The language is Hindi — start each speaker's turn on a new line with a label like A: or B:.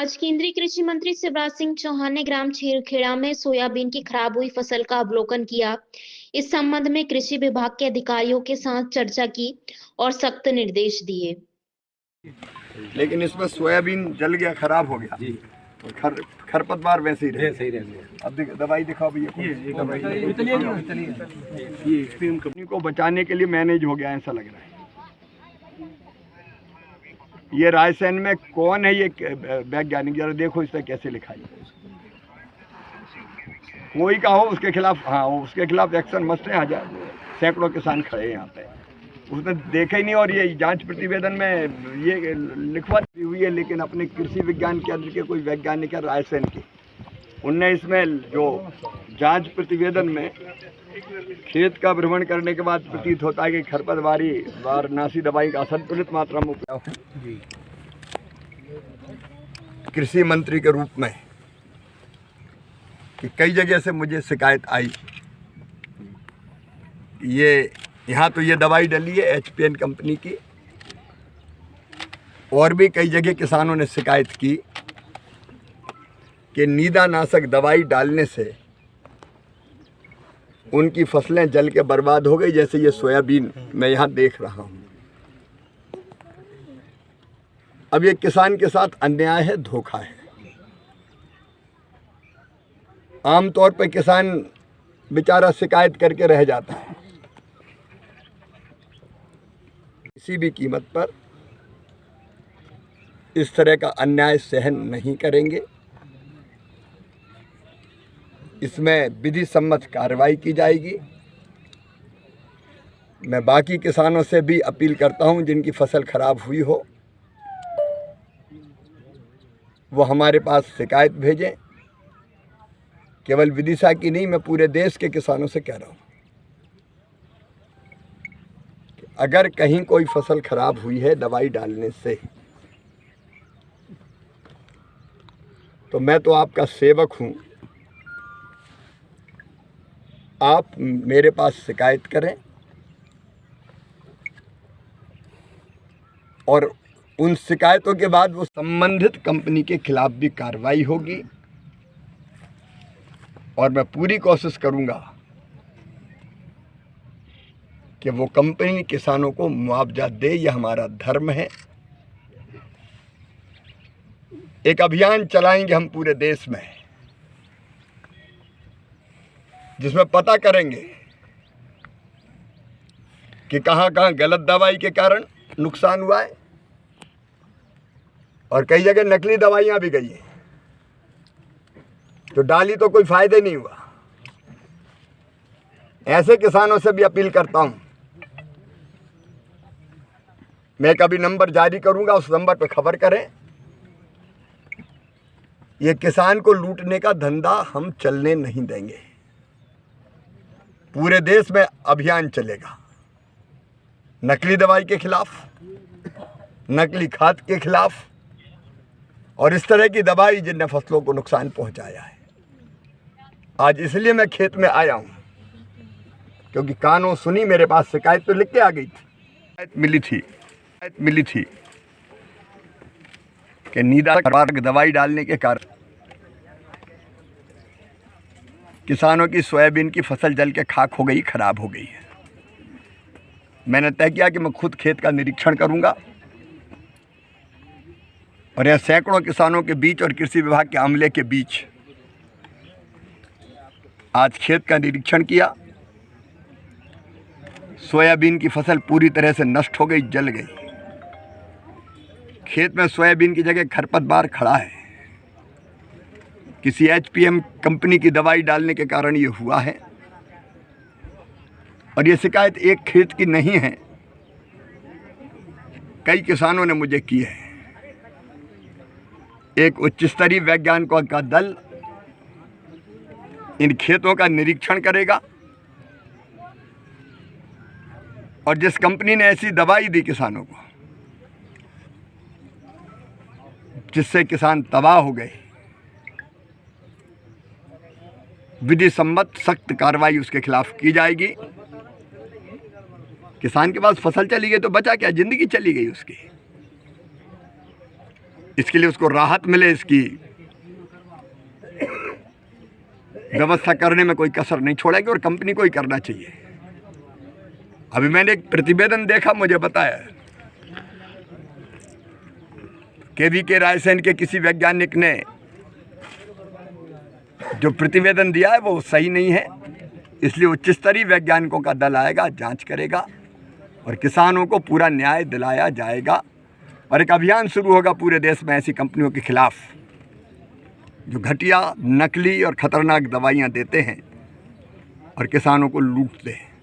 A: आज केंद्रीय कृषि मंत्री शिवराज सिंह चौहान ने ग्राम छेरखेड़ा में सोयाबीन की खराब हुई फसल का अवलोकन किया। इस संबंध में कृषि विभाग के अधिकारियों के साथ चर्चा की और सख्त निर्देश दिए।
B: लेकिन इसमें सोयाबीन जल गया, खराब हो गया जी। और खरपतवार वैसे ही रहे। अब दवाई दिखाओ भैया। ये कंपनी को बचाने के लिए मैनेज हो गया ऐसा लग रहा है। ये रायसेन में कौन है ये वैज्ञानिक, जरा देखो इस पर कैसे लिखा है। कोई का हो उसके खिलाफ, हाँ उसके खिलाफ एक्शन मस्ट है। हजार सैकड़ों किसान खड़े हैं यहाँ पे, उसने देखा ही नहीं। और ये जांच प्रतिवेदन में ये लिखवा दी हुई है, लेकिन अपने कृषि विज्ञान केंद्र के कोई वैज्ञानिक है रायसेन के, उनने इसमें जो जांच प्रतिवेदन में खेत का भ्रमण करने के बाद प्रतीत होता है कि खरपतवारी वारनासी दवाई का असंतुलित मात्रा में उपयोग है। कृषि मंत्री के रूप में कि कई जगह से मुझे शिकायत आई, ये यहाँ तो ये दवाई डली है एचपीएन कंपनी की, और भी कई जगह किसानों ने शिकायत की कि नीदानाशक दवाई डालने से उनकी फसलें जल के बर्बाद हो गई, जैसे ये सोयाबीन मैं यहाँ देख रहा हूँ। अब ये किसान के साथ अन्याय है, धोखा है। आमतौर पर किसान बेचारा शिकायत करके रह जाता है, किसी भी कीमत पर इस तरह का अन्याय सहन नहीं करेंगे। इसमें विधि सम्मत कार्रवाई की जाएगी। मैं बाकी किसानों से भी अपील करता हूं, जिनकी फसल खराब हुई हो वो हमारे पास शिकायत भेजें। केवल विदिशा की नहीं, मैं पूरे देश के किसानों से कह रहा हूं कि अगर कहीं कोई फसल खराब हुई है दवाई डालने से, तो मैं तो आपका सेवक हूं, आप मेरे पास शिकायत करें और उन शिकायतों के बाद वो संबंधित कंपनी के खिलाफ भी कार्रवाई होगी। और मैं पूरी कोशिश करूंगा कि वो कंपनी किसानों को मुआवजा दे। यह हमारा धर्म है। एक अभियान चलाएंगे हम पूरे देश में, जिसमें पता करेंगे कि कहां कहां गलत दवाई के कारण नुकसान हुआ है, और कई जगह नकली दवाइयां भी गई हैं तो डाली तो कोई फायदे नहीं हुआ। ऐसे किसानों से भी अपील करता हूं, मैं कभी नंबर जारी करूंगा, उस नंबर पर खबर करें। ये किसान को लूटने का धंधा हम चलने नहीं देंगे। पूरे देश में अभियान चलेगा नकली दवाई के खिलाफ, नकली खाद के खिलाफ, और इस तरह की दवाई जिनने फसलों को नुकसान पहुंचाया है। आज इसलिए मैं खेत में आया हूं क्योंकि कानों सुनी, मेरे पास शिकायत तो लिख के आ गई थी, शिकायत मिली थी कि नीदानाशक दवाई डालने के कारण किसानों की सोयाबीन की फसल जल के खाक हो गई, खराब हो गई है। मैंने तय किया कि मैं खुद खेत का निरीक्षण करूंगा, और यह सैकड़ों किसानों के बीच और कृषि विभाग के अमले के बीच आज खेत का निरीक्षण किया। सोयाबीन की फसल पूरी तरह से नष्ट हो गई, जल गई। खेत में सोयाबीन की जगह खरपतवार खड़ा है। किसी एचपीएम कंपनी की दवाई डालने के कारण ये हुआ है। और ये शिकायत एक खेत की नहीं है, कई किसानों ने मुझे की है। एक उच्च स्तरीय वैज्ञानिकों का दल इन खेतों का निरीक्षण करेगा, और जिस कंपनी ने ऐसी दवाई दी किसानों को जिससे किसान तबाह हो गए, विधि सम्मत सख्त कार्रवाई उसके खिलाफ की जाएगी। किसान के पास फसल चली गई तो बचा क्या, जिंदगी चली गई उसकी। इसके लिए उसको राहत मिले, इसकी व्यवस्था करने में कोई कसर नहीं छोड़ेगी और कंपनी को ही करना चाहिए। अभी मैंने एक प्रतिवेदन देखा, मुझे बताया के रायसेन के किसी वैज्ञानिक ने जो प्रतिवेदन दिया है वो सही नहीं है, इसलिए उच्च स्तरीय वैज्ञानिकों का दल आएगा, जांच करेगा और किसानों को पूरा न्याय दिलाया जाएगा। और एक अभियान शुरू होगा पूरे देश में ऐसी कंपनियों के खिलाफ जो घटिया, नकली और ख़तरनाक दवाइयाँ देते हैं और किसानों को लूटते हैं।